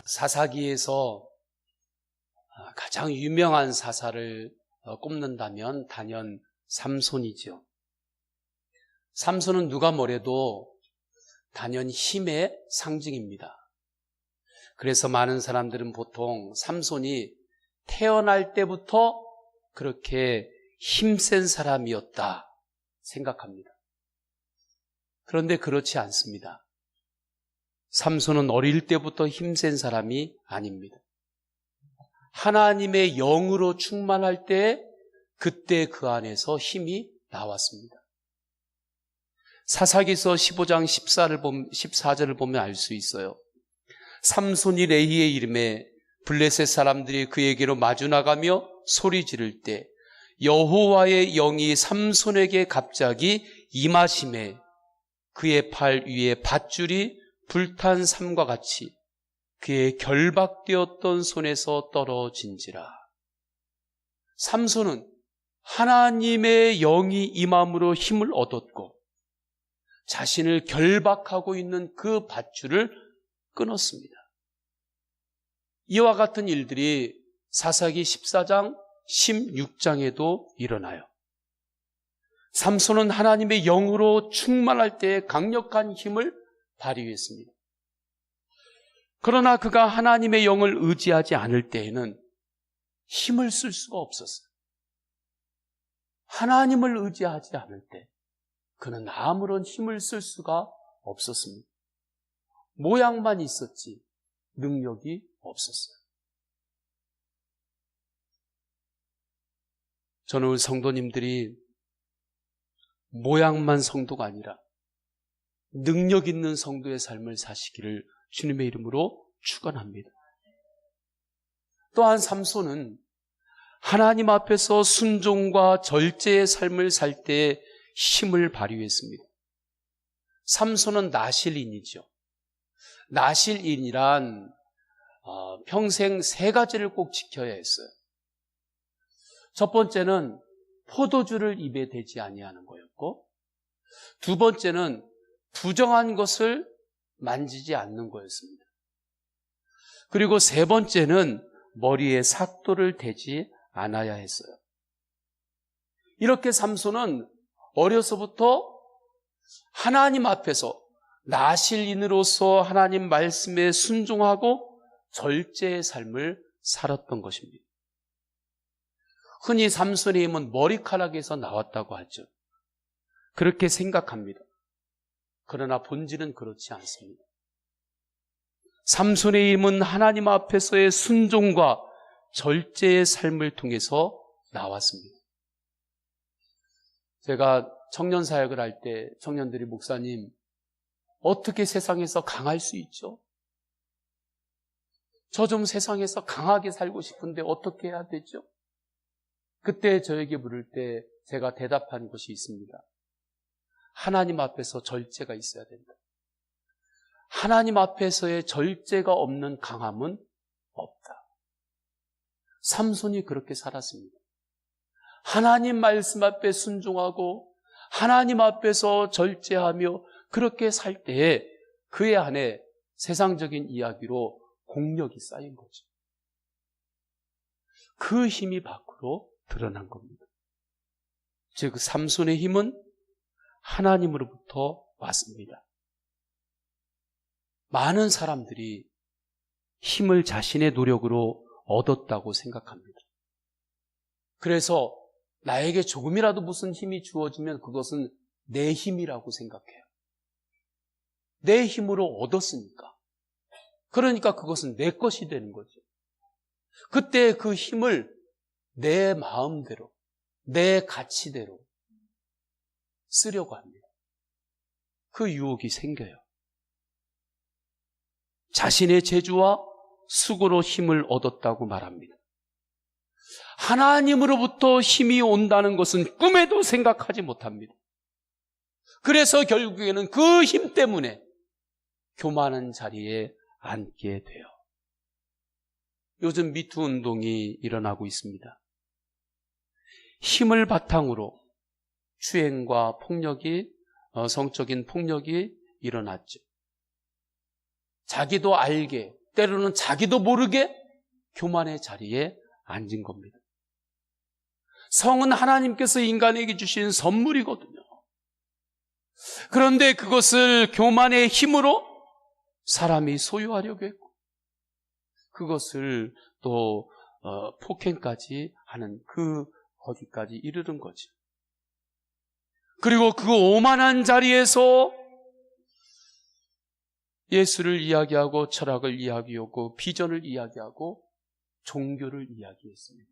사사기에서 가장 유명한 사사를 꼽는다면 단연 삼손이죠. 삼손은 누가 뭐래도 단연 힘의 상징입니다. 그래서 많은 사람들은 보통 삼손이 태어날 때부터 그렇게 힘센 사람이었다 생각합니다. 그런데 그렇지 않습니다. 삼손은 어릴 때부터 힘센 사람이 아닙니다. 하나님의 영으로 충만할 때 그때 그 안에서 힘이 나왔습니다. 사사기서 15장 14절을 보면 알 수 있어요. 삼손이 레히의 이름에 블레셋 사람들이 그에게로 마주 나가며 소리 지를 때 여호와의 영이 삼손에게 갑자기 임하심에 그의 팔 위에 밧줄이 불탄 삼과 같이 그의 결박되었던 손에서 떨어진지라. 삼손은 하나님의 영이 임함으로 힘을 얻었고 자신을 결박하고 있는 그 밧줄을 끊었습니다. 이와 같은 일들이 사사기 14장 16장에도 일어나요. 삼손은 하나님의 영으로 충만할 때 강력한 힘을 발휘했습니다. 그러나 그가 하나님의 영을 의지하지 않을 때에는 힘을 쓸 수가 없었어요. 하나님을 의지하지 않을 때 그는 아무런 힘을 쓸 수가 없었습니다. 모양만 있었지 능력이 없었어요. 저는 우리 성도님들이 모양만 성도가 아니라 능력 있는 성도의 삶을 사시기를 주님의 이름으로 축원합니다. 또한 삼손은 하나님 앞에서 순종과 절제의 삶을 살 때 힘을 발휘했습니다. 삼손은 나실인이죠. 나실인이란 평생 세 가지를 꼭 지켜야 했어요. 첫 번째는 포도주를 입에 대지 아니하는 거였고, 두 번째는 부정한 것을 만지지 않는 거였습니다. 그리고 세 번째는 머리에 삭도를 대지 않아야 했어요. 이렇게 삼손은 어려서부터 하나님 앞에서 나실인으로서 하나님 말씀에 순종하고 절제의 삶을 살았던 것입니다. 흔히 삼손의 힘은 머리카락에서 나왔다고 하죠. 그렇게 생각합니다. 그러나 본질은 그렇지 않습니다. 삼손의 힘은 하나님 앞에서의 순종과 절제의 삶을 통해서 나왔습니다. 제가 청년 사역을 할 때 청년들이 목사님 어떻게 세상에서 강할 수 있죠? 저 좀 세상에서 강하게 살고 싶은데 어떻게 해야 되죠? 그때 저에게 물을 때 제가 대답한 것이 있습니다. 하나님 앞에서 절제가 있어야 된다. 하나님 앞에서의 절제가 없는 강함은 없다. 삼손이 그렇게 살았습니다. 하나님 말씀 앞에 순종하고 하나님 앞에서 절제하며 그렇게 살 때에 그의 안에 세상적인 이야기로 공력이 쌓인 거죠. 그 힘이 밖으로 드러난 겁니다. 즉 삼손의 힘은 하나님으로부터 왔습니다. 많은 사람들이 힘을 자신의 노력으로 얻었다고 생각합니다. 그래서 나에게 조금이라도 무슨 힘이 주어지면 그것은 내 힘이라고 생각해요. 내 힘으로 얻었으니까. 그러니까 그것은 내 것이 되는 거죠. 그때 그 힘을 내 마음대로, 내 가치대로 쓰려고 합니다. 그 유혹이 생겨요. 자신의 재주와 수고로 힘을 얻었다고 말합니다. 하나님으로부터 힘이 온다는 것은 꿈에도 생각하지 못합니다. 그래서 결국에는 그 힘 때문에 교만한 자리에 앉게 돼요. 요즘 미투 운동이 일어나고 있습니다. 힘을 바탕으로 추행과 폭력이, 성적인 폭력이 일어났죠. 자기도 알게 때로는 자기도 모르게 교만의 자리에 앉은 겁니다. 성은 하나님께서 인간에게 주신 선물이거든요. 그런데 그것을 교만의 힘으로 사람이 소유하려고 했고, 그것을 또 폭행까지 하는 거기까지 이르는 거죠. 그리고 그 오만한 자리에서 예수를 이야기하고 철학을 이야기하고 비전을 이야기하고 종교를 이야기했습니다.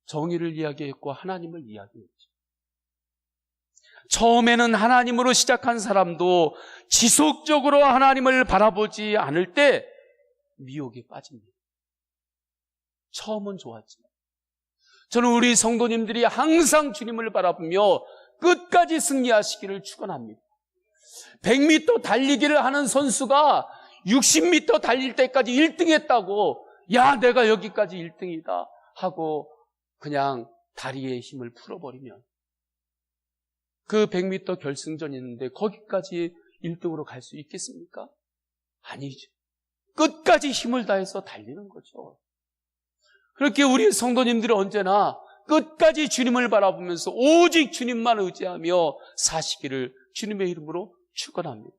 정의를 이야기했고 하나님을 이야기했죠. 처음에는 하나님으로 시작한 사람도 지속적으로 하나님을 바라보지 않을 때 미혹에 빠집니다. 처음은 좋았지만 저는 우리 성도님들이 항상 주님을 바라보며 끝까지 승리하시기를 축원합니다. 100m 달리기를 하는 선수가 60m 달릴 때까지 1등 했다고, 야, 내가 여기까지 1등이다 하고 그냥 다리에 힘을 풀어버리면 그 100m 결승전이 있는데 거기까지 1등으로 갈 수 있겠습니까? 아니죠. 끝까지 힘을 다해서 달리는 거죠. 그렇게 우리 성도님들이 언제나 끝까지 주님을 바라보면서 오직 주님만 의지하며 사시기를 주님의 이름으로 축원합니다.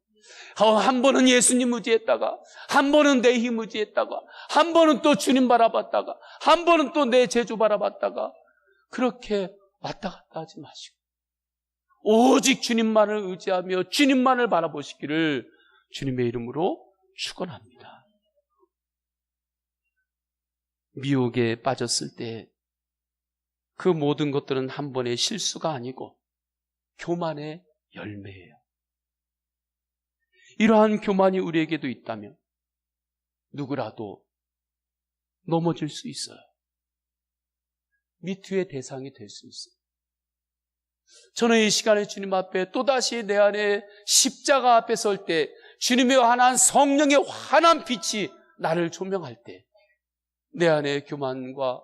한 번은 예수님 의지했다가, 한 번은 내 힘 의지했다가, 한 번은 또 주님 바라봤다가, 한 번은 또 내 재주 바라봤다가, 그렇게 왔다 갔다 하지 마시고 오직 주님만을 의지하며 주님만을 바라보시기를 주님의 이름으로 축원합니다. 미혹에 빠졌을 때 그 모든 것들은 한 번의 실수가 아니고 교만의 열매예요. 이러한 교만이 우리에게도 있다면 누구라도 넘어질 수 있어요. 미투의 대상이 될 수 있어요. 저는 이 시간에 주님 앞에 또다시 내 안에 십자가 앞에 설 때 주님의 환한 성령의 환한 빛이 나를 조명할 때 내 안에 교만과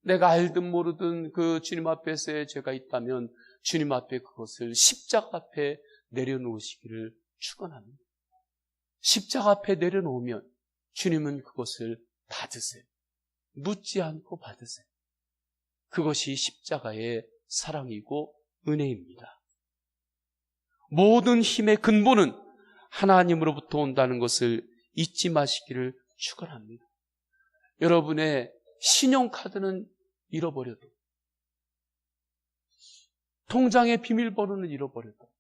내가 알든 모르든 그 주님 앞에서의 죄가 있다면 주님 앞에 그것을 십자가 앞에 내려놓으시기를 축원합니다. 십자가 앞에 내려놓으면 주님은 그것을 받으세요. 묻지 않고 받으세요. 그것이 십자가의 사랑이고 은혜입니다. 모든 힘의 근본은 하나님으로부터 온다는 것을 잊지 마시기를 축원합니다. 여러분의 신용카드는 잃어버려도, 통장의 비밀번호는 잃어버려도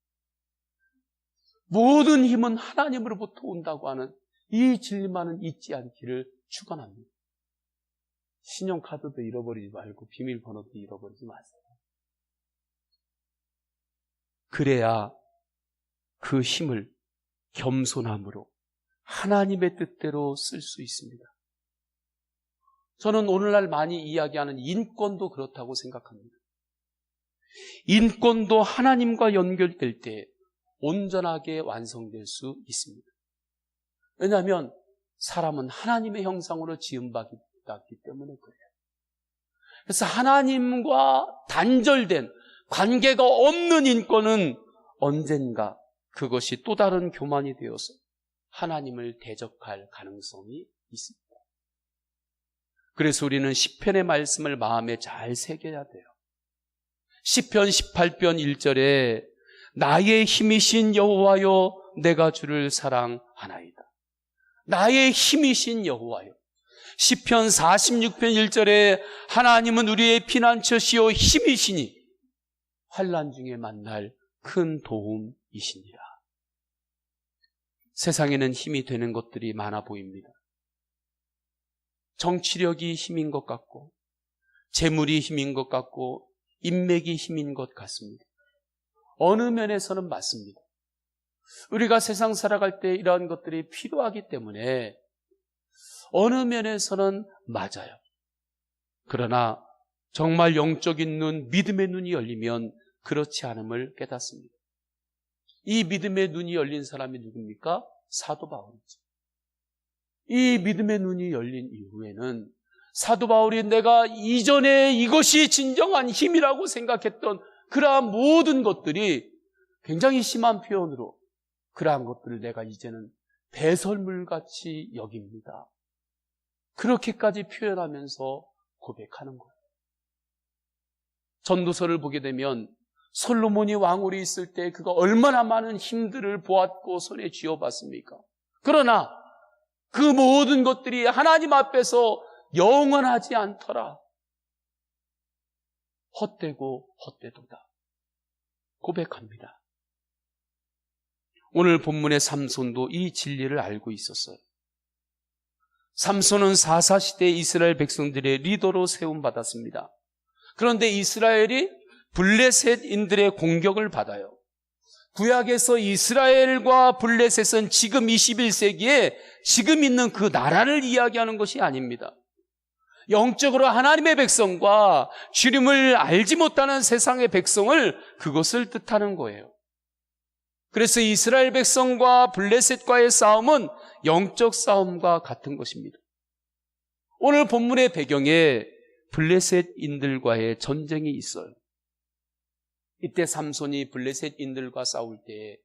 모든 힘은 하나님으로부터 온다고 하는 이 진리만은 잊지 않기를 축원합니다. 신용카드도 잃어버리지 말고 비밀번호도 잃어버리지 마세요. 그래야 그 힘을 겸손함으로 하나님의 뜻대로 쓸 수 있습니다. 저는 오늘날 많이 이야기하는 인권도 그렇다고 생각합니다. 인권도 하나님과 연결될 때 온전하게 완성될 수 있습니다. 왜냐하면 사람은 하나님의 형상으로 지음받았기 때문에 그래요. 그래서 하나님과 단절된 관계가 없는 인권은 언젠가 그것이 또 다른 교만이 되어서 하나님을 대적할 가능성이 있습니다. 그래서 우리는 시편의 말씀을 마음에 잘 새겨야 돼요. 시편 18편 1절에 나의 힘이신 여호와여 내가 주를 사랑하나이다. 나의 힘이신 여호와여. 시편 46편 1절에 하나님은 우리의 피난처시요 힘이시니 환난 중에 만날 큰 도움이시니라. 세상에는 힘이 되는 것들이 많아 보입니다. 정치력이 힘인 것 같고, 재물이 힘인 것 같고, 인맥이 힘인 것 같습니다. 어느 면에서는 맞습니다. 우리가 세상 살아갈 때 이러한 것들이 필요하기 때문에 어느 면에서는 맞아요. 그러나 정말 영적인 눈, 믿음의 눈이 열리면 그렇지 않음을 깨닫습니다. 이 믿음의 눈이 열린 사람이 누굽니까? 사도 바울이죠. 이 믿음의 눈이 열린 이후에는 사도 바울이 내가 이전에 이것이 진정한 힘이라고 생각했던 그러한 모든 것들이 굉장히 심한 표현으로 그러한 것들을 내가 이제는 배설물같이 여깁니다. 그렇게까지 표현하면서 고백하는 거예요. 전도서를 보게 되면 솔로몬이 왕으로 있을 때 그가 얼마나 많은 힘들을 보았고 손에 쥐어봤습니까? 그러나 그 모든 것들이 하나님 앞에서 영원하지 않더라. 헛되고 헛되도다. 고백합니다. 오늘 본문의 삼손도 이 진리를 알고 있었어요. 삼손은 사사시대 이스라엘 백성들의 리더로 세움받았습니다. 그런데 이스라엘이 블레셋인들의 공격을 받아요. 구약에서 이스라엘과 블레셋은 지금 21세기에 지금 있는 그 나라를 이야기하는 것이 아닙니다. 영적으로 하나님의 백성과 주님을 알지 못하는 세상의 백성을 그것을 뜻하는 거예요. 그래서 이스라엘 백성과 블레셋과의 싸움은 영적 싸움과 같은 것입니다. 오늘 본문의 배경에 블레셋인들과의 전쟁이 있어요. 이때 삼손이 블레셋인들과 싸울 때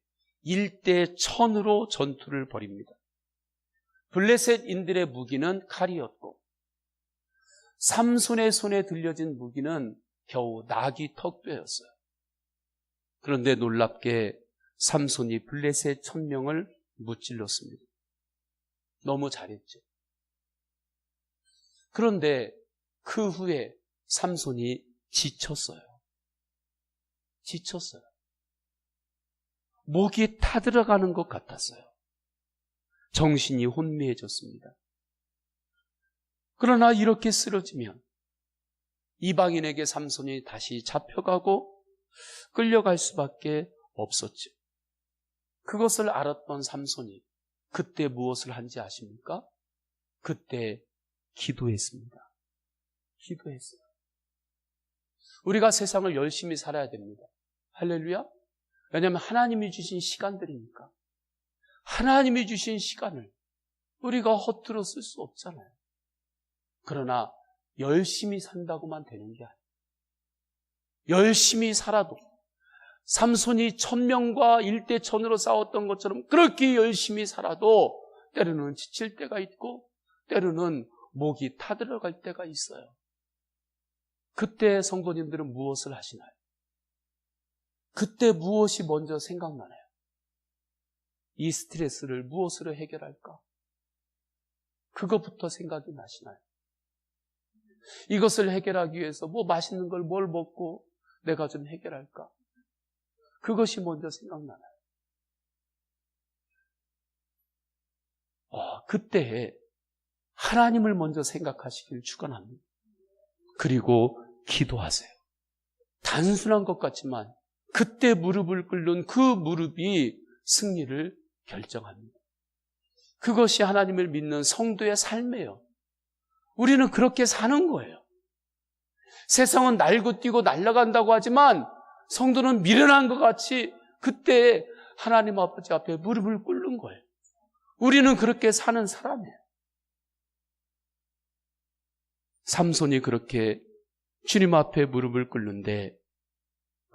1대 1000으로 전투를 벌입니다. 블레셋인들의 무기는 칼이었고 삼손의 손에 들려진 무기는 겨우 나귀 턱뼈였어요. 그런데 놀랍게 삼손이 블레셋 1000명을 무찔렀습니다. 너무 잘했죠. 그런데 그 후에 삼손이 지쳤어요. 목이 타들어가는 것 같았어요. 정신이 혼미해졌습니다. 그러나 이렇게 쓰러지면 이방인에게 삼손이 다시 잡혀가고 끌려갈 수밖에 없었죠. 그것을 알았던 삼손이 그때 무엇을 한지 아십니까? 그때 기도했습니다. 기도했어요. 우리가 세상을 열심히 살아야 됩니다. 할렐루야. 왜냐하면 하나님이 주신 시간들이니까. 하나님이 주신 시간을 우리가 허투루 쓸 수 없잖아요. 그러나 열심히 산다고만 되는 게 아니에요. 열심히 살아도 삼손이 1000명과 1대 1000으로 싸웠던 것처럼 그렇게 열심히 살아도 때로는 지칠 때가 있고 때로는 목이 타들어갈 때가 있어요. 그때 성도님들은 무엇을 하시나요? 그때 무엇이 먼저 생각나나요? 이 스트레스를 무엇으로 해결할까? 그것부터 생각이 나시나요? 이것을 해결하기 위해서 맛있는 걸 뭘 먹고 내가 좀 해결할까? 그것이 먼저 생각나나요? 그때 하나님을 먼저 생각하시길 축원합니다. 그리고 기도하세요. 단순한 것 같지만 그때 무릎을 꿇는 그 무릎이 승리를 결정합니다. 그것이 하나님을 믿는 성도의 삶이에요. 우리는 그렇게 사는 거예요. 세상은 날고 뛰고 날아간다고 하지만 성도는 미련한 것 같이 그때 하나님 아버지 앞에 무릎을 꿇는 거예요. 우리는 그렇게 사는 사람이에요. 삼손이 그렇게 주님 앞에 무릎을 꿇는데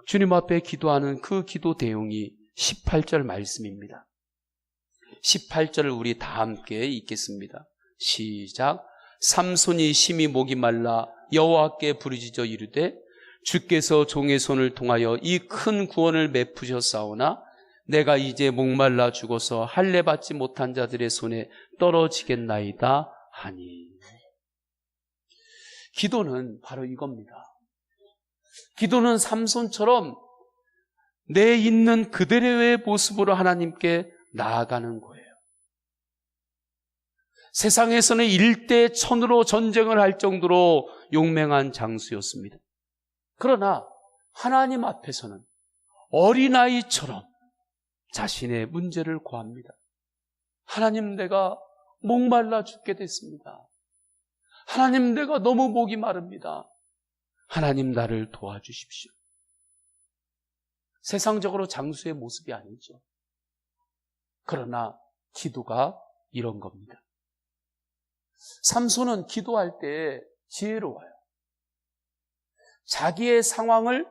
주님 앞에 기도하는 그 기도 내용이 18절 말씀입니다. 18절을 우리 다 함께 읽겠습니다. 시작. 삼손이 심히 목이 말라 여호와께 부르짖어 이르되 주께서 종의 손을 통하여 이 큰 구원을 베푸셨사오나 내가 이제 목말라 죽어서 할례 받지 못한 자들의 손에 떨어지겠나이다 하니. 기도는 바로 이겁니다. 기도는 삼손처럼 내 있는 그대로의 모습으로 하나님께 나아가는 거예요. 세상에서는 1대 1000으로 전쟁을 할 정도로 용맹한 장수였습니다. 그러나 하나님 앞에서는 어린아이처럼 자신의 문제를 고합니다. 하나님, 내가 목말라 죽게 됐습니다. 하나님, 내가 너무 목이 마릅니다. 하나님, 나를 도와주십시오. 세상적으로 장수의 모습이 아니죠. 그러나 기도가 이런 겁니다. 삼손은 기도할 때 지혜로워요. 자기의 상황을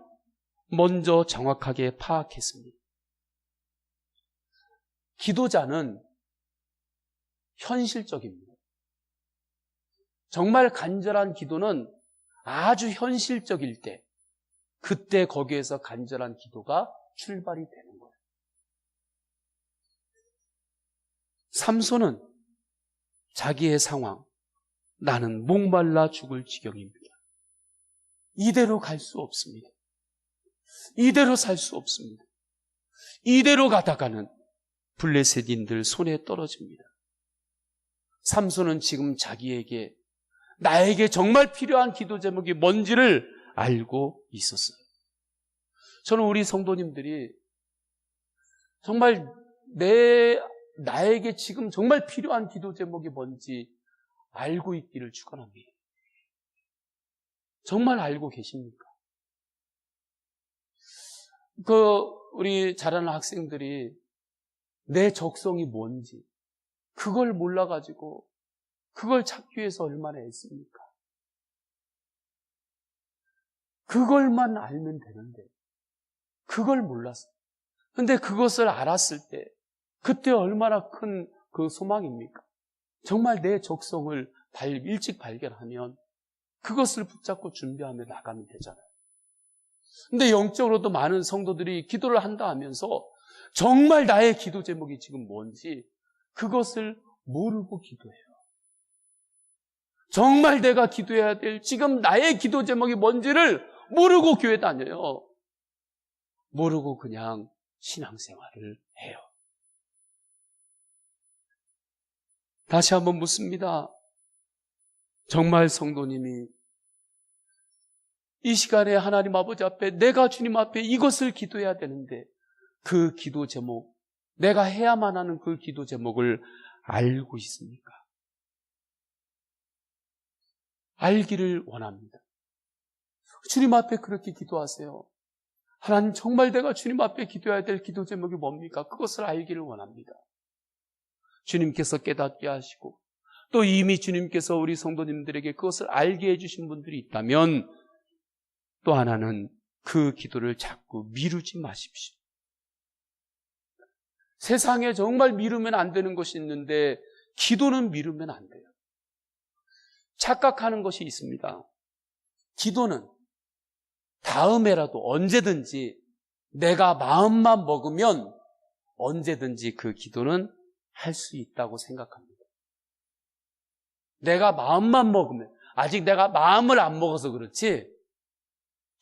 먼저 정확하게 파악했습니다. 기도자는 현실적입니다. 정말 간절한 기도는 아주 현실적일 때, 그때 거기에서 간절한 기도가 출발이 되는 거예요. 삼손은 자기의 상황, 나는 목말라 죽을 지경입니다. 이대로 갈 수 없습니다. 이대로 살 수 없습니다. 이대로 가다가는 블레셋인들 손에 떨어집니다. 삼손은 지금 자기에게, 나에게 정말 필요한 기도 제목이 뭔지를 알고 있었어요. 저는 우리 성도님들이 정말 나에게 지금 정말 필요한 기도 제목이 뭔지 알고 있기를 축원합니다. 정말 알고 계십니까? 우리 자라는 학생들이 내 적성이 뭔지 그걸 몰라가지고 그걸 찾기 위해서 얼마나 애씁니까? 그걸만 알면 되는데 그걸 몰랐어요. 근데 그것을 알았을 때 그때 얼마나 큰 그 소망입니까? 정말 내 적성을 일찍 발견하면 그것을 붙잡고 준비하며 나가면 되잖아요. 근데 영적으로도 많은 성도들이 기도를 한다 하면서 정말 나의 기도 제목이 지금 뭔지 그것을 모르고 기도해요. 정말 내가 기도해야 될 지금 나의 기도 제목이 뭔지를 모르고 교회 다녀요. 모르고 그냥 신앙생활을 해요. 다시 한번 묻습니다. 정말 성도님이 이 시간에 하나님 아버지 앞에 내가 주님 앞에 이것을 기도해야 되는데 그 기도 제목, 내가 해야만 하는 그 기도 제목을 알고 있습니까? 알기를 원합니다. 주님 앞에 그렇게 기도하세요. 하나님, 정말 내가 주님 앞에 기도해야 될 기도 제목이 뭡니까? 그것을 알기를 원합니다. 주님께서 깨닫게 하시고 또 이미 주님께서 우리 성도님들에게 그것을 알게 해주신 분들이 있다면 또 하나는 그 기도를 자꾸 미루지 마십시오. 세상에 정말 미루면 안 되는 것이 있는데 기도는 미루면 안 돼요. 착각하는 것이 있습니다. 기도는 다음에라도 언제든지 내가 마음만 먹으면 언제든지 그 기도는 할 수 있다고 생각합니다. 내가 마음만 먹으면, 아직 내가 마음을 안 먹어서 그렇지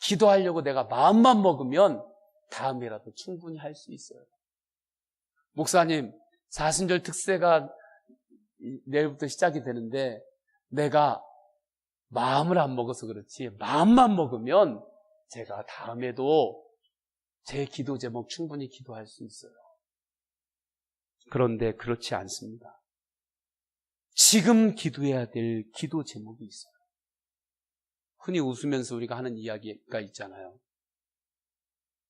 기도하려고 내가 마음만 먹으면 다음에라도 충분히 할 수 있어요. 목사님, 사순절 특세가 내일부터 시작이 되는데 내가 마음을 안 먹어서 그렇지 마음만 먹으면 제가 다음에도 제 기도 제목 충분히 기도할 수 있어요. 그런데 그렇지 않습니다. 지금 기도해야 될 기도 제목이 있어요. 흔히 웃으면서 우리가 하는 이야기가 있잖아요.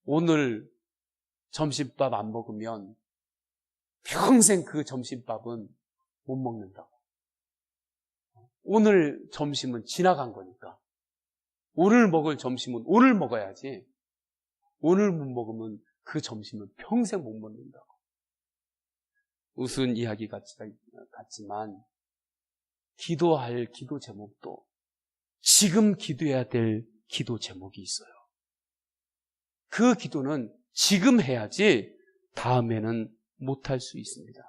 오늘 점심밥 안 먹으면 평생 그 점심밥은 못 먹는다고. 오늘 점심은 지나간 거니까 오늘 먹을 점심은 오늘 먹어야지 오늘 못 먹으면 그 점심은 평생 못 먹는다고. 우스운 이야기 같지만 기도할 기도 제목도 지금 기도해야 될 기도 제목이 있어요. 그 기도는 지금 해야지 다음에는 못할 수 있습니다.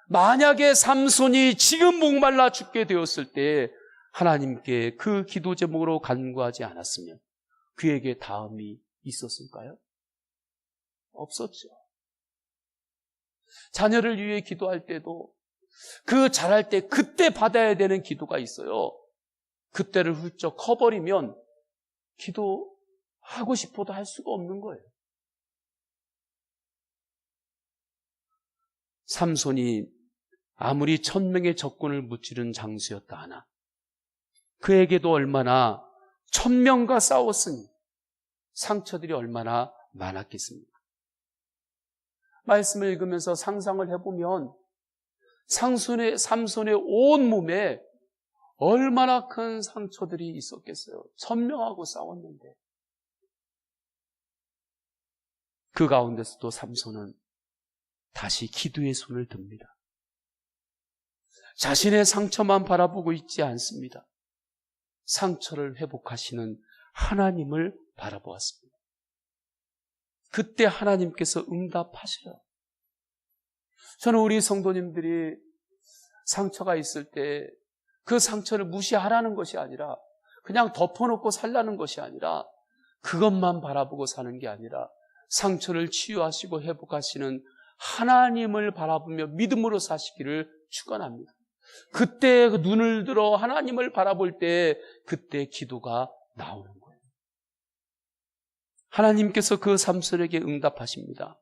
만약에 삼손이 지금 목말라 죽게 되었을 때 하나님께 그 기도 제목으로 간구하지 않았으면 그에게 다음이 있었을까요? 없었죠. 자녀를 위해 기도할 때도 그 자랄 때 그때 받아야 되는 기도가 있어요. 그때를 훌쩍 커버리면 기도하고 싶어도 할 수가 없는 거예요. 삼손이 아무리 1000명의 적군을 무찌른 장수였다 하나 그에게도 얼마나 1000명과 싸웠으니 상처들이 얼마나 많았겠습니까? 말씀을 읽으면서 상상을 해보면 삼손의 온 몸에 얼마나 큰 상처들이 있었겠어요. 1000명하고 싸웠는데 그 가운데서도 삼손은 다시 기도의 손을 듭니다. 자신의 상처만 바라보고 있지 않습니다. 상처를 회복하시는 하나님을 바라보았습니다. 그때 하나님께서 응답하셔요. 저는 우리 성도님들이 상처가 있을 때 그 상처를 무시하라는 것이 아니라, 그냥 덮어놓고 살라는 것이 아니라, 그것만 바라보고 사는 게 아니라 상처를 치유하시고 회복하시는 하나님을 바라보며 믿음으로 사시기를 축원합니다. 그때 눈을 들어 하나님을 바라볼 때 그때 기도가 나오는 거예요. 하나님께서 그 삼손에게 응답하십니다.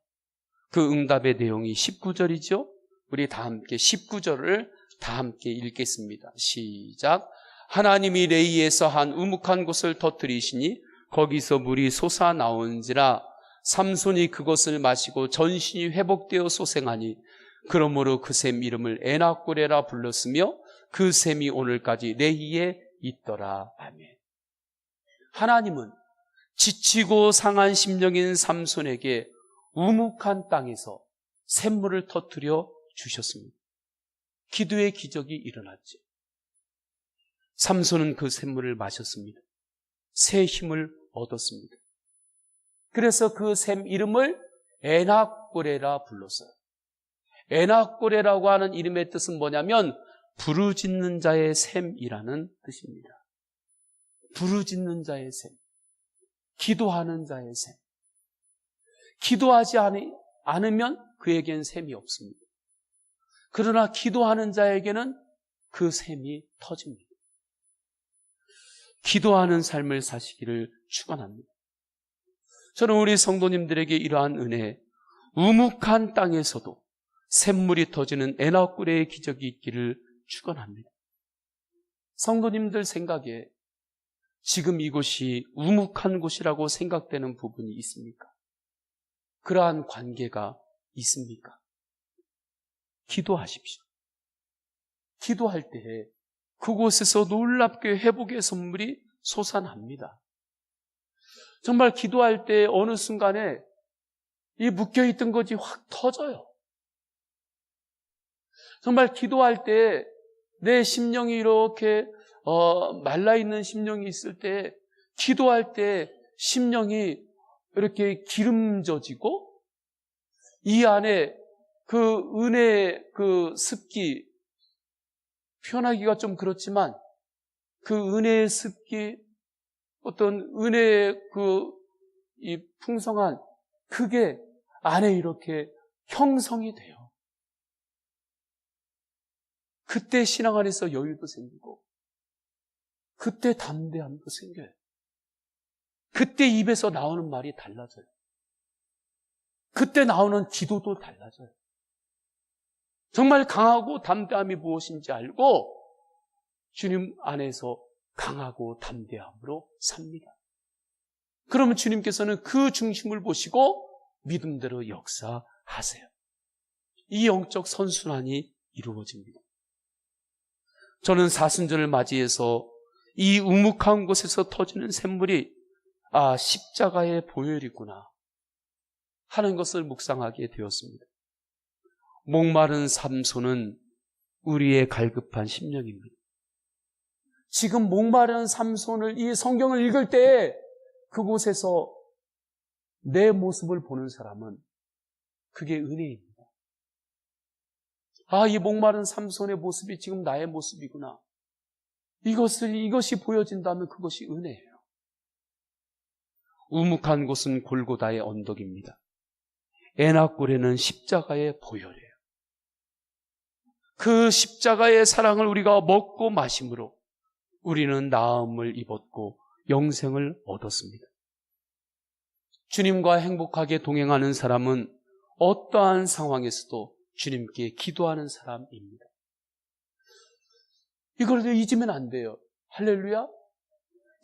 그 응답의 내용이 19절이죠. 우리 다 함께 19절을 다 함께 읽겠습니다. 시작. 하나님이 레이에서 한 우묵한 곳을 터뜨리시니 거기서 물이 솟아나온지라 삼손이 그것을 마시고 전신이 회복되어 소생하니 그러므로 그 샘 이름을 에낙고레라 불렀으며 그 샘이 오늘까지 레이에 있더라. 아멘. 하나님은 지치고 상한 심령인 삼손에게 우묵한 땅에서 샘물을 터뜨려 주셨습니다. 기도의 기적이 일어났죠. 삼손은 그 샘물을 마셨습니다. 새 힘을 얻었습니다. 그래서 그 샘 이름을 에낙고레라 불렀어요. 에낙고레라고 하는 이름의 뜻은 뭐냐면 부르짖는 자의 샘이라는 뜻입니다. 부르짖는 자의 샘, 기도하는 자의 샘. 기도하지 않으면 그에겐 샘이 없습니다. 그러나 기도하는 자에게는 그 샘이 터집니다. 기도하는 삶을 사시기를 축원합니다. 저는 우리 성도님들에게 이러한 은혜, 우묵한 땅에서도 샘물이 터지는 에낙고레의 기적이 있기를 축원합니다. 성도님들 생각에 지금 이곳이 우묵한 곳이라고 생각되는 부분이 있습니까? 그러한 관계가 있습니까? 기도하십시오. 기도할 때에 그곳에서 놀랍게 회복의 선물이 솟아납니다. 정말 기도할 때 어느 순간에 이 묶여있던 것이 확 터져요. 정말 기도할 때 내 심령이 이렇게 말라있는 심령이 있을 때, 기도할 때 심령이 이렇게 기름져지고 이 안에 그 은혜의 그 습기, 표현하기가 좀 그렇지만 그 은혜의 습기, 어떤 은혜의 이 풍성한 그게 안에 이렇게 형성이 돼요. 그때 신앙 안에서 여유도 생기고 그때 담대함도 생겨요. 그때 입에서 나오는 말이 달라져요. 그때 나오는 기도도 달라져요. 정말 강하고 담대함이 무엇인지 알고 주님 안에서 강하고 담대함으로 삽니다. 그러면 주님께서는 그 중심을 보시고 믿음대로 역사하세요. 이 영적 선순환이 이루어집니다. 저는 사순절을 맞이해서 이 우묵한 곳에서 터지는 샘물이 십자가의 보혈이구나 하는 것을 묵상하게 되었습니다. 목마른 삼손은 우리의 갈급한 심령입니다. 지금 목마른 삼손을 이 성경을 읽을 때 그곳에서 내 모습을 보는 사람은 그게 은혜입니다. 이 목마른 삼손의 모습이 지금 나의 모습이구나. 이것이 보여진다면 그것이 은혜예요. 우묵한 곳은 골고다의 언덕입니다. 에낙고레는 십자가의 보혈이에요. 그 십자가의 사랑을 우리가 먹고 마심으로 우리는 나음을 입었고 영생을 얻었습니다. 주님과 행복하게 동행하는 사람은 어떠한 상황에서도 주님께 기도하는 사람입니다. 이걸 잊으면 안 돼요. 할렐루야.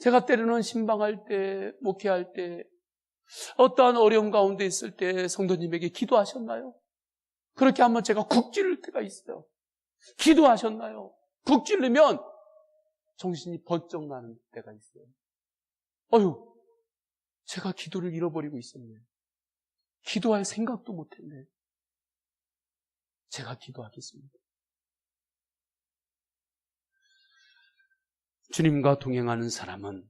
제가 때로는 신방할 때, 목회할 때, 어떠한 어려움 가운데 있을 때 성도님에게 기도하셨나요? 그렇게 하면 제가 국 찌를 때가 있어요. 기도하셨나요? 국 찌르면 정신이 번쩍 나는 때가 있어요. 제가 기도를 잃어버리고 있었네. 기도할 생각도 못했네. 제가 기도하겠습니다. 주님과 동행하는 사람은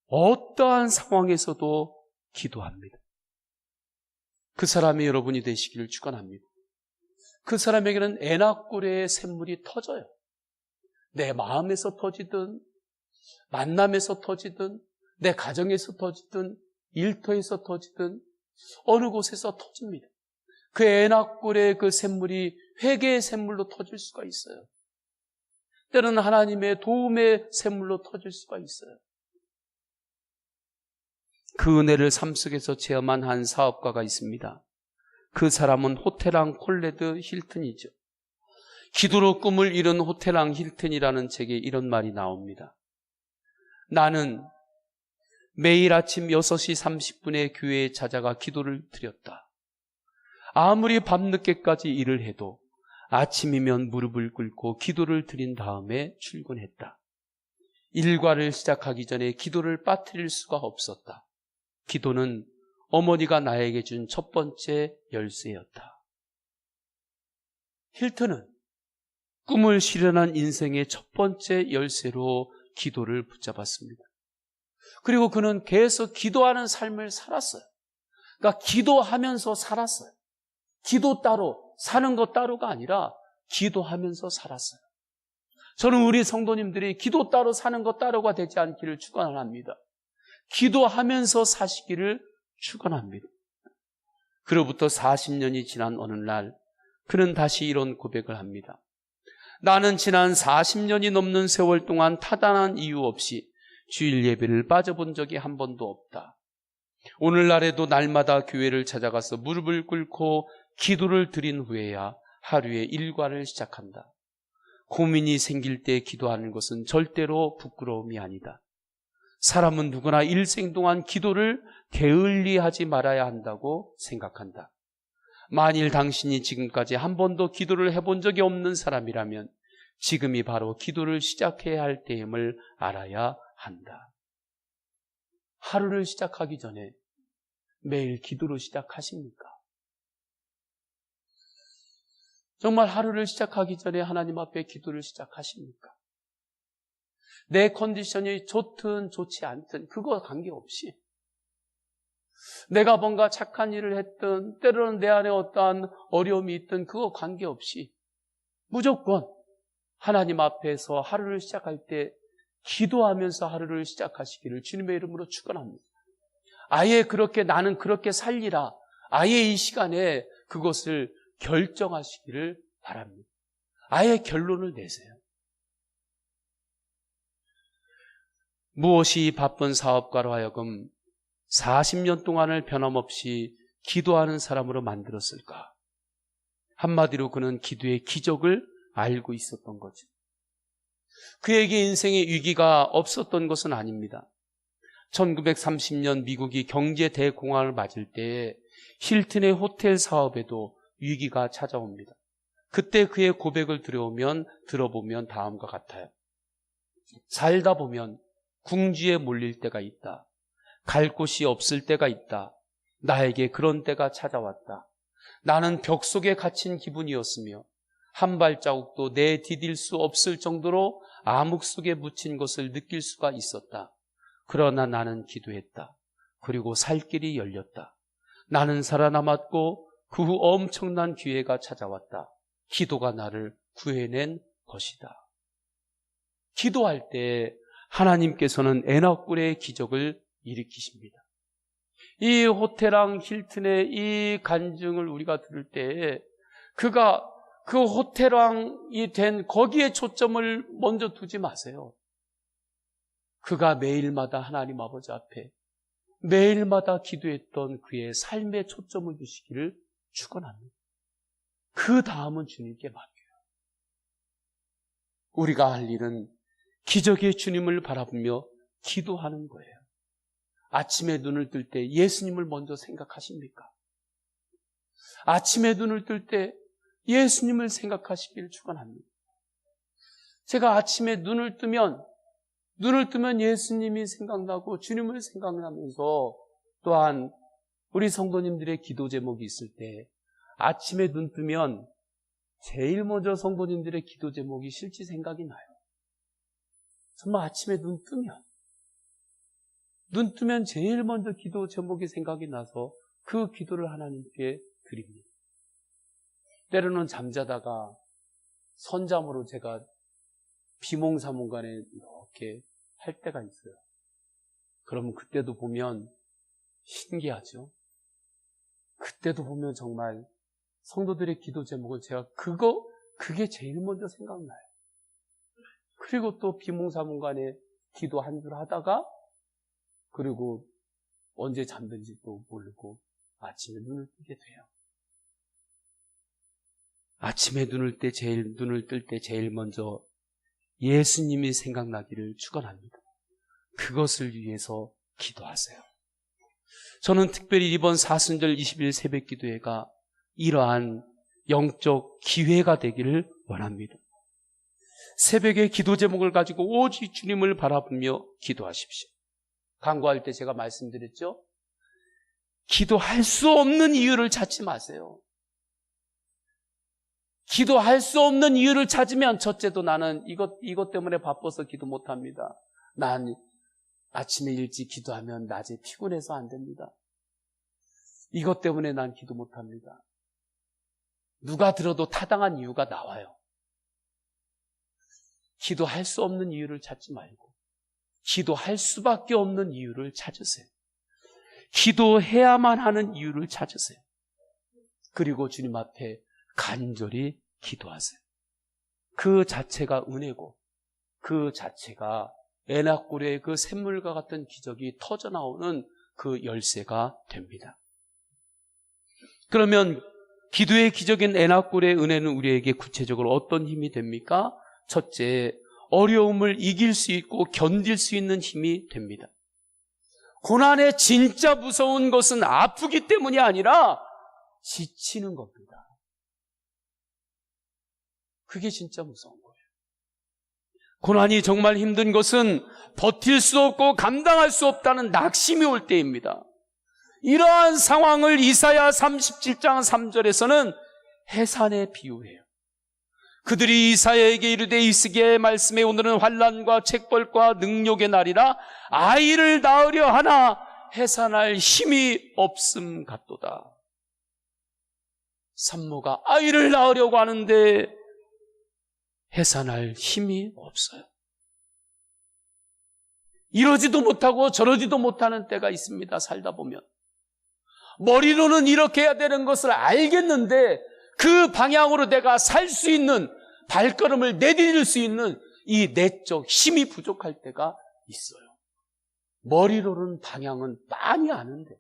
어떠한 상황에서도 기도합니다. 그 사람이 여러분이 되시기를 축원합니다. 그 사람에게는 에나꼬레의 샘물이 터져요. 내 마음에서 터지든 만남에서 터지든 내 가정에서 터지든 일터에서 터지든 어느 곳에서 터집니다. 그 에나꼬레의 그 샘물이 회개의 샘물로 터질 수가 있어요. 때로는 하나님의 도움의 샘물로 터질 수가 있어요. 그 은혜를 삶 속에서 체험한 한 사업가가 있습니다. 그 사람은 호텔왕 콜레드 힐튼이죠. 기도로 꿈을 이룬 호텔왕 힐튼이라는 책에 이런 말이 나옵니다. 나는 매일 아침 6시 30분에 교회에 찾아가 기도를 드렸다. 아무리 밤늦게까지 일을 해도 아침이면 무릎을 꿇고 기도를 드린 다음에 출근했다. 일과를 시작하기 전에 기도를 빠뜨릴 수가 없었다. 기도는 어머니가 나에게 준 첫 번째 열쇠였다. 힐튼은 꿈을 실현한 인생의 첫 번째 열쇠로 기도를 붙잡았습니다. 그리고 그는 계속 기도하는 삶을 살았어요. 그러니까 기도하면서 살았어요. 기도 따로, 사는 것 따로가 아니라 기도하면서 살았어요. 저는 우리 성도님들이 기도 따로 사는 것 따로가 되지 않기를 축원합니다. 기도하면서 사시기를 축원합니다. 그로부터 40년이 지난 어느 날 그는 다시 이런 고백을 합니다. 나는 지난 40년이 넘는 세월 동안 타당한 이유 없이 주일 예배를 빠져본 적이 한 번도 없다. 오늘날에도 날마다 교회를 찾아가서 무릎을 꿇고 기도를 드린 후에야 하루의 일과를 시작한다. 고민이 생길 때 기도하는 것은 절대로 부끄러움이 아니다. 사람은 누구나 일생 동안 기도를 게을리하지 말아야 한다고 생각한다. 만일 당신이 지금까지 한 번도 기도를 해본 적이 없는 사람이라면 지금이 바로 기도를 시작해야 할 때임을 알아야 한다. 하루를 시작하기 전에 매일 기도로 시작하십니까? 정말 하루를 시작하기 전에 하나님 앞에 기도를 시작하십니까? 내 컨디션이 좋든 좋지 않든 그거 관계없이 내가 뭔가 착한 일을 했든 때로는 내 안에 어떠한 어려움이 있든 그거 관계없이 무조건 하나님 앞에서 하루를 시작할 때 기도하면서 하루를 시작하시기를 주님의 이름으로 축원합니다. 아예 그렇게 나는 그렇게 살리라. 아예 이 시간에 그것을 결정하시기를 바랍니다. 아예 결론을 내세요. 무엇이 바쁜 사업가로 하여금 40년 동안을 변함없이 기도하는 사람으로 만들었을까? 한마디로 그는 기도의 기적을 알고 있었던 거죠. 그에게 인생의 위기가 없었던 것은 아닙니다. 1930년 미국이 경제 대공황을 맞을 때에 힐튼의 호텔 사업에도 위기가 찾아옵니다. 그때 그의 고백을 들어보면 다음과 같아요. 살다 보면 궁지에 몰릴 때가 있다. 갈 곳이 없을 때가 있다. 나에게 그런 때가 찾아왔다. 나는 벽 속에 갇힌 기분이었으며 한 발자국도 내디딜 수 없을 정도로 암흑 속에 묻힌 것을 느낄 수가 있었다. 그러나 나는 기도했다. 그리고 살 길이 열렸다. 나는 살아남았고 그 후 엄청난 기회가 찾아왔다. 기도가 나를 구해낸 것이다. 기도할 때 하나님께서는 에나꼬레의 기적을 일으키십니다. 이 호텔왕 힐튼의 이 간증을 우리가 들을 때 그가 그 호텔왕이 된 거기에 초점을 먼저 두지 마세요. 그가 매일마다 하나님 아버지 앞에 매일마다 기도했던 그의 삶에 초점을 두시기를 축원합니다. 그 다음은 주님께 맡겨요. 우리가 할 일은 기적의 주님을 바라보며 기도하는 거예요. 아침에 눈을 뜰 때 예수님을 먼저 생각하십니까? 아침에 눈을 뜰 때 예수님을 생각하시기를 축원합니다. 제가 아침에 눈을 뜨면 예수님이 생각나고 주님을 생각나면서 또한 우리 성도님들의 기도 제목이 있을 때 아침에 눈 뜨면 제일 먼저 성도님들의 기도 제목이 실제 생각이 나요. 정말 아침에 눈 뜨면 제일 먼저 기도 제목이 생각이 나서 그 기도를 하나님께 드립니다. 때로는 잠자다가 선잠으로 제가 비몽사몽간에 이렇게 할 때가 있어요. 그러면 그때도 보면 신기하죠. 그때도 보면 정말 성도들의 기도 제목을 제가 그게 제일 먼저 생각나요. 그리고 또 비몽사몽간에 기도 한 줄 하다가 그리고 언제 잠든지 또 모르고 아침에 눈을 뜨게 돼요. 아침에 눈을 뜰 때 제일 먼저 예수님이 생각나기를 축원합니다. 그것을 위해서 기도하세요. 저는 특별히 이번 사순절 20일 새벽 기도회가 이러한 영적 기회가 되기를 원합니다. 새벽에 기도 제목을 가지고 오직 주님을 바라보며 기도하십시오. 간구할 때 제가 말씀드렸죠? 기도할 수 없는 이유를 찾지 마세요. 기도할 수 없는 이유를 찾으면 첫째도 나는 이것 때문에 바빠서 기도 못합니다. 난 아침에 일찍 기도하면 낮에 피곤해서 안 됩니다. 이것 때문에 난 기도 못합니다. 누가 들어도 타당한 이유가 나와요. 기도할 수 없는 이유를 찾지 말고 기도할 수밖에 없는 이유를 찾으세요. 기도해야만 하는 이유를 찾으세요. 그리고 주님 앞에 간절히 기도하세요. 그 자체가 은혜고 그 자체가 에나골의 그 샘물과 같은 기적이 터져나오는 그 열쇠가 됩니다. 그러면 기도의 기적인 에나골의 은혜는 우리에게 구체적으로 어떤 힘이 됩니까? 첫째, 어려움을 이길 수 있고 견딜 수 있는 힘이 됩니다. 고난의 진짜 무서운 것은 아프기 때문이 아니라 지치는 겁니다. 그게 진짜 무서운 거예요. 고난이 정말 힘든 것은 버틸 수 없고 감당할 수 없다는 낙심이 올 때입니다. 이러한 상황을 이사야 37장 3절에서는 해산에 비유해요. 그들이 이사야에게 이르되 이스기야의 말씀에 오늘은 환난과 책벌과 능욕의 날이라 아이를 낳으려 하나 해산할 힘이 없음 같도다. 산모가 아이를 낳으려고 하는데 해산할 힘이 없어요. 이러지도 못하고 저러지도 못하는 때가 있습니다. 살다 보면 머리로는 이렇게 해야 되는 것을 알겠는데 그 방향으로 내가 살 수 있는 발걸음을 내디딜 수 있는 이 내적 힘이 부족할 때가 있어요. 머리로는 방향은 많이 아는데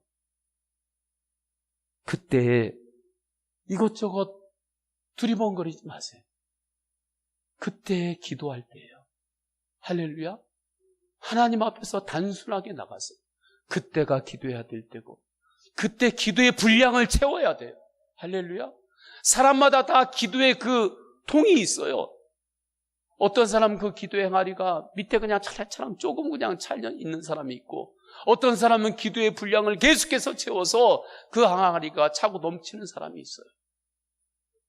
그때 이것저것 두리번거리지 마세요. 그때 기도할 때예요. 할렐루야. 하나님 앞에서 단순하게 나가서 그때가 기도해야 될 때고 그때 기도의 분량을 채워야 돼요. 할렐루야. 사람마다 다 기도의 그 통이 있어요. 어떤 사람은 그 기도의 항아리가 밑에 그냥 차례차랑 조금 그냥 찰려 있는 사람이 있고 어떤 사람은 기도의 분량을 계속해서 채워서 그 항아리가 차고 넘치는 사람이 있어요.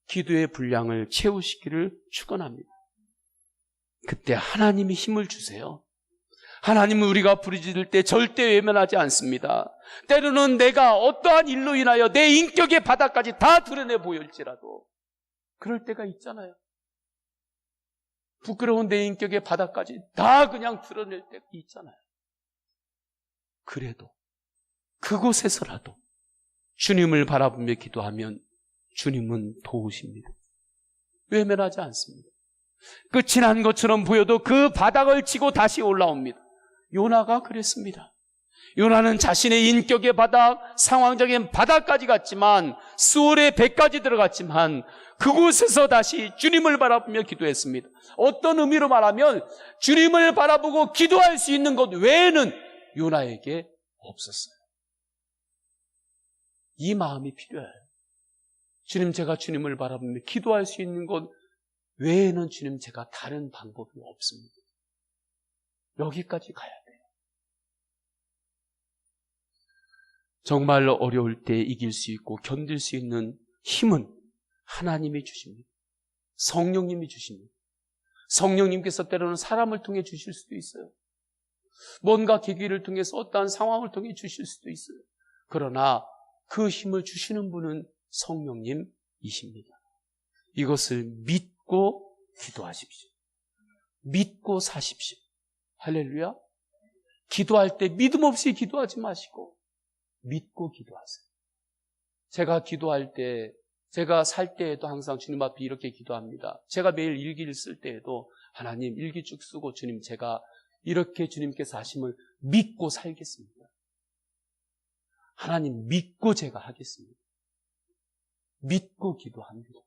기도의 분량을 채우시기를 축원합니다. 그때 하나님이 힘을 주세요. 하나님은 우리가 부르짖을 때 절대 외면하지 않습니다. 때로는 내가 어떠한 일로 인하여 내 인격의 바닥까지 다 드러내 보일지라도 그럴 때가 있잖아요. 부끄러운 내 인격의 바닥까지 다 그냥 드러낼 때가 있잖아요. 그래도 그곳에서라도 주님을 바라보며 기도하면 주님은 도우십니다. 외면하지 않습니다. 끝이 난 것처럼 보여도 그 바닥을 치고 다시 올라옵니다. 요나가 그랬습니다. 요나는 자신의 인격의 바닥, 상황적인 바닥까지 갔지만 수월의 배까지 들어갔지만 그곳에서 다시 주님을 바라보며 기도했습니다. 어떤 의미로 말하면 주님을 바라보고 기도할 수 있는 것 외에는 요나에게 없었어요. 이 마음이 필요해요. 주님, 제가 주님을 바라보며 기도할 수 있는 것 외에는 주님, 제가 다른 방법이 없습니다. 여기까지 가야 돼요. 정말 어려울 때 이길 수 있고 견딜 수 있는 힘은 하나님이 주십니다. 성령님이 주십니다. 성령님께서 때로는 사람을 통해 주실 수도 있어요. 뭔가 계기를 통해서 어떠한 상황을 통해 주실 수도 있어요. 그러나 그 힘을 주시는 분은 성령님이십니다. 이것을 믿고 기도하십시오. 믿고 사십시오. 할렐루야. 기도할 때 믿음 없이 기도하지 마시고 믿고 기도하세요. 제가 기도할 때, 제가 살 때에도 항상 주님 앞에 이렇게 기도합니다. 제가 매일 일기를 쓸 때에도 하나님 일기 쭉 쓰고 주님, 제가 이렇게 주님께서 하심을 믿고 살겠습니다. 하나님 믿고 제가 하겠습니다. 믿고 기도합니다.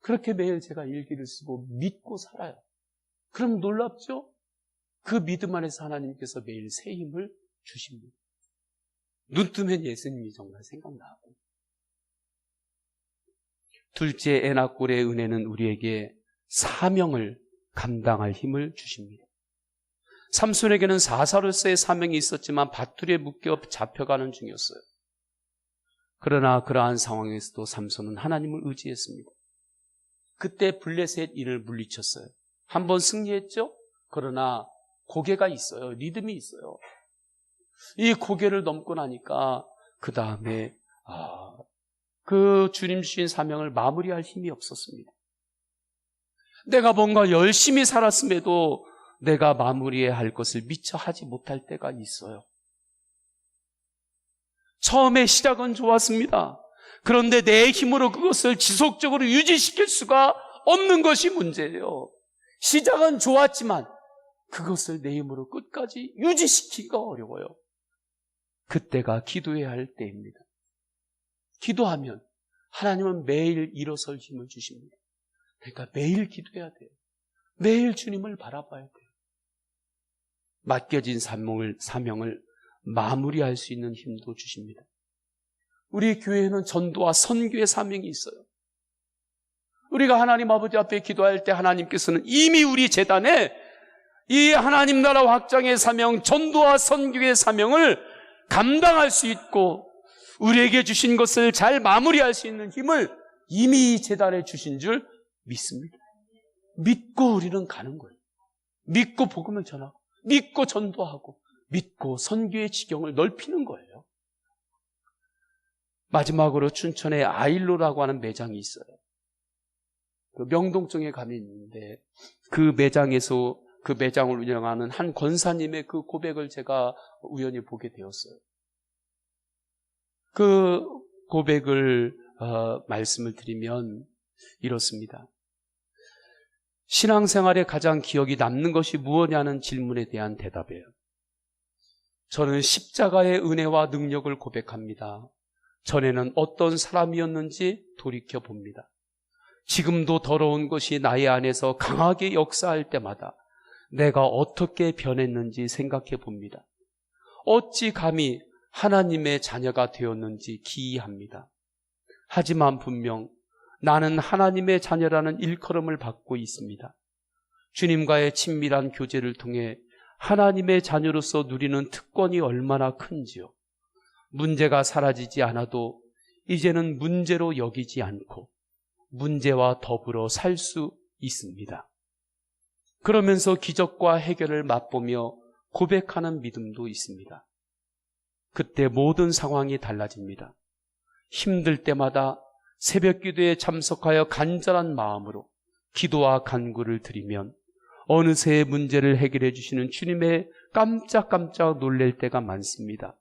그렇게 매일 제가 일기를 쓰고 믿고 살아요. 그럼 놀랍죠? 그 믿음 안에서 하나님께서 매일 새 힘을 주십니다. 눈 뜨면 예수님이 정말 생각나고. 둘째, 에나꼴의 은혜는 우리에게 사명을 감당할 힘을 주십니다. 삼손에게는 사사로서의 사명이 있었지만 밧줄에 묶여 잡혀가는 중이었어요. 그러나 그러한 상황에서도 삼손은 하나님을 의지했습니다. 그때 블레셋 인을 물리쳤어요. 한번 승리했죠? 그러나 고개가 있어요. 리듬이 있어요. 이 고개를 넘고 나니까 그 다음에 그 주님 주신 사명을 마무리할 힘이 없었습니다. 내가 뭔가 열심히 살았음에도 내가 마무리해야 할 것을 미처 하지 못할 때가 있어요. 처음에 시작은 좋았습니다. 그런데 내 힘으로 그것을 지속적으로 유지시킬 수가 없는 것이 문제예요. 시작은 좋았지만 그것을 내 힘으로 끝까지 유지시키기가 어려워요. 그때가 기도해야 할 때입니다. 기도하면 하나님은 매일 일어설 힘을 주십니다. 그러니까 매일 기도해야 돼요. 매일 주님을 바라봐야 돼요. 맡겨진 사명을 마무리할 수 있는 힘도 주십니다. 우리 교회에는 전도와 선교의 사명이 있어요. 우리가 하나님 아버지 앞에 기도할 때 하나님께서는 이미 우리 재단에 이 하나님 나라 확장의 사명, 전도와 선교의 사명을 감당할 수 있고 우리에게 주신 것을 잘 마무리할 수 있는 힘을 이미 이 재단에 주신 줄 믿습니다. 믿고 우리는 가는 거예요. 믿고 복음을 전하고 믿고 전도하고 믿고 선교의 지경을 넓히는 거예요. 마지막으로 춘천에 아일로라고 하는 매장이 있어요. 그 명동쪽에 가면 있는데 그 매장에서 그 매장을 운영하는 한 권사님의 그 고백을 제가 우연히 보게 되었어요. 그 고백을 말씀을 드리면 이렇습니다. 신앙생활에 가장 기억이 남는 것이 무엇냐는 질문에 대한 대답이에요. 저는 십자가의 은혜와 능력을 고백합니다. 전에는 어떤 사람이었는지 돌이켜봅니다. 지금도 더러운 것이 나의 안에서 강하게 역사할 때마다 내가 어떻게 변했는지 생각해 봅니다. 어찌 감히 하나님의 자녀가 되었는지 기이합니다. 하지만 분명 나는 하나님의 자녀라는 일컬음을 받고 있습니다. 주님과의 친밀한 교제를 통해 하나님의 자녀로서 누리는 특권이 얼마나 큰지요. 문제가 사라지지 않아도 이제는 문제로 여기지 않고 문제와 더불어 살 수 있습니다. 그러면서 기적과 해결을 맛보며 고백하는 믿음도 있습니다. 그때 모든 상황이 달라집니다. 힘들 때마다 새벽 기도에 참석하여 간절한 마음으로 기도와 간구를 드리면 어느새 문제를 해결해 주시는 주님의 깜짝깜짝 놀랄 때가 많습니다.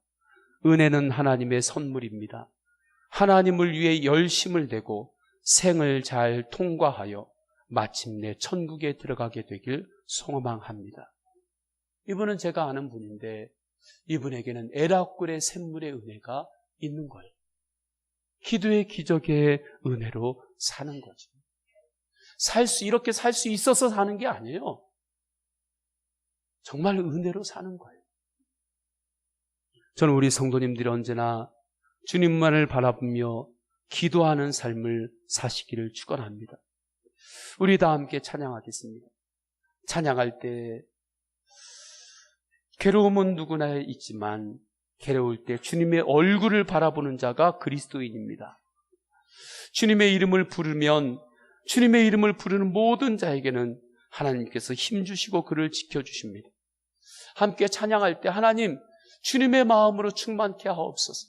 은혜는 하나님의 선물입니다. 하나님을 위해 열심을 내고 생을 잘 통과하여 마침내 천국에 들어가게 되길 소망합니다. 이분은 제가 아는 분인데 이분에게는 에라굴의 샘물의 은혜가 있는 거예요. 기도의 기적의 은혜로 사는 거죠. 이렇게 살 수 있어서 사는 게 아니에요. 정말 은혜로 사는 거예요. 저는 우리 성도님들이 언제나 주님만을 바라보며 기도하는 삶을 사시기를 축원합니다. 우리 다 함께 찬양하겠습니다. 찬양할 때 괴로움은 누구나 있지만 괴로울 때 주님의 얼굴을 바라보는 자가 그리스도인입니다. 주님의 이름을 부르면 주님의 이름을 부르는 모든 자에게는 하나님께서 힘주시고 그를 지켜주십니다. 함께 찬양할 때 하나님 주님의 마음으로 충만케 하옵소서.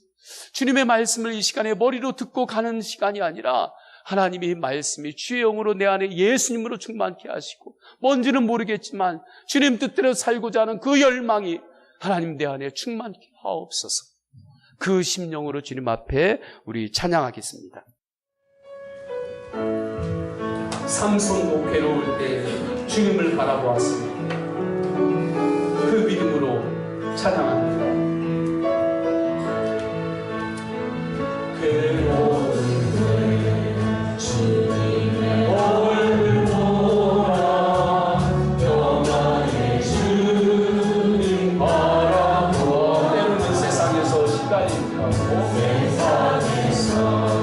주님의 말씀을 이 시간에 머리로 듣고 가는 시간이 아니라 하나님의 말씀이 주의 영으로 내 안에 예수님으로 충만케 하시고 뭔지는 모르겠지만 주님 뜻대로 살고자 하는 그 열망이 하나님 내 안에 충만케 하옵소서. 그 심령으로 주님 앞에 우리 찬양하겠습니다. 삼손도 괴로울 때 주님을 바라보았습니다. 그 믿음으로 찬양합니다. 괴로울 때 주님의 얼굴 보라 평안의 주님 바라보아. 때로는 세상에서 시달림을 하고 세상에서 시달림을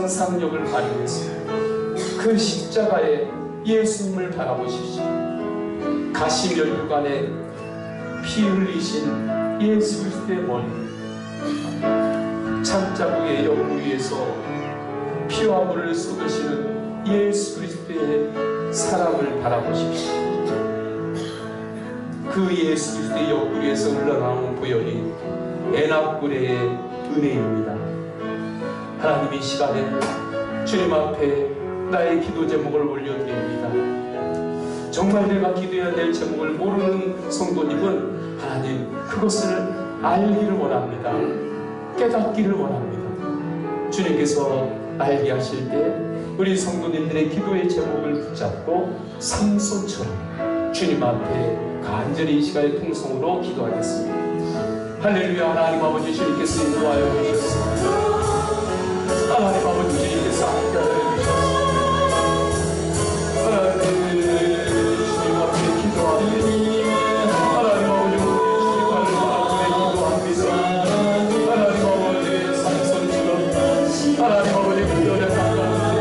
상상력을 발휘해서 그 십자가에 예수님을 바라보십시오. 가시면류관에 피 흘리신 예수 그리스도의 머리, 창자국의 옆 위에서 피와 물을 쏟으시는 예수 그리스도의 사랑을 바라보십시오. 그 예수 그리스도의 옆 위에서 흘러나오는 보혈이 애납구레의 은혜입니다. 하나님, 이 시간에 주님 앞에 나의 기도 제목을 올려드립니다. 정말 내가 기도해야 될 제목을 모르는 성도님은 하나님 그것을 알기를 원합니다. 깨닫기를 원합니다. 주님께서 알게 하실 때 우리 성도님들의 기도의 제목을 붙잡고 삼손처럼 주님 앞에 간절히 이 시간의 통성으로 기도하겠습니다. 할렐루야. 하나님 아버지 주님께서 인도하여 주셨습니다. 하나님 아버지 주님께서 함께하여 주셨습니다. 하나님 주님 앞에 기도합니다. 하나님 아버지 주님 앞에 기도합니다. 하나님 아버지 산소처럼 하나님 아버지 구원의 가까운데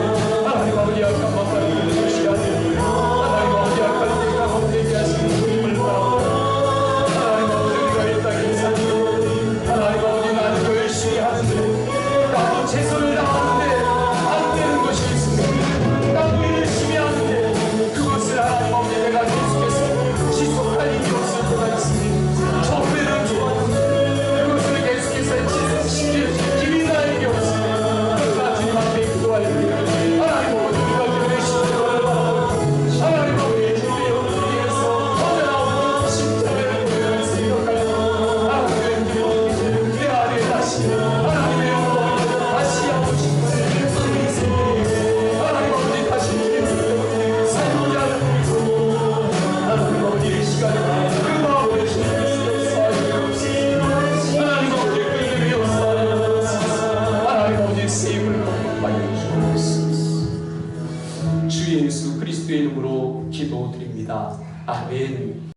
하나님 아버지 약한 마음을 주시하니 하나님 아버지 약할 때 가운데 계시는 주님을 바라보고 하나님 아버지 우리가 이 땅에 살고 하나님 아버지 나는 열심히 하는데 나도 최선을 다하는데 안 되는 것이 있습니다. 나도 열심히 하는데 그것을 하나님 아버지 내가 계속해서 지속할 힘이 없을 때가 있습니다. 정배는 좋았는데 그것을 계속해서 지킬 힘이 나에게 없습니다. 그러나 주님 앞에 기도하여 하나님 아버지 우리가 주님의 십자가를 바라보고 하나님 아버지 주님의 영혼을 위해서 터져나오는 십자가를 보면서 생각하여 하나님의 기도를 내 안에 다시 하나님의 영혼을 다시 하고 싶은 하나님 아버지 다시 주님을 살고자 하는 하나님 아버지 이 시간에 그 마음을 주님께서 하나님 아버지 그 이름이 없사옵소서. 하나님 아버지 세임을 받여 주옵소서. 주 예수 그리스도의 이름으로 기도드립니다. 아멘.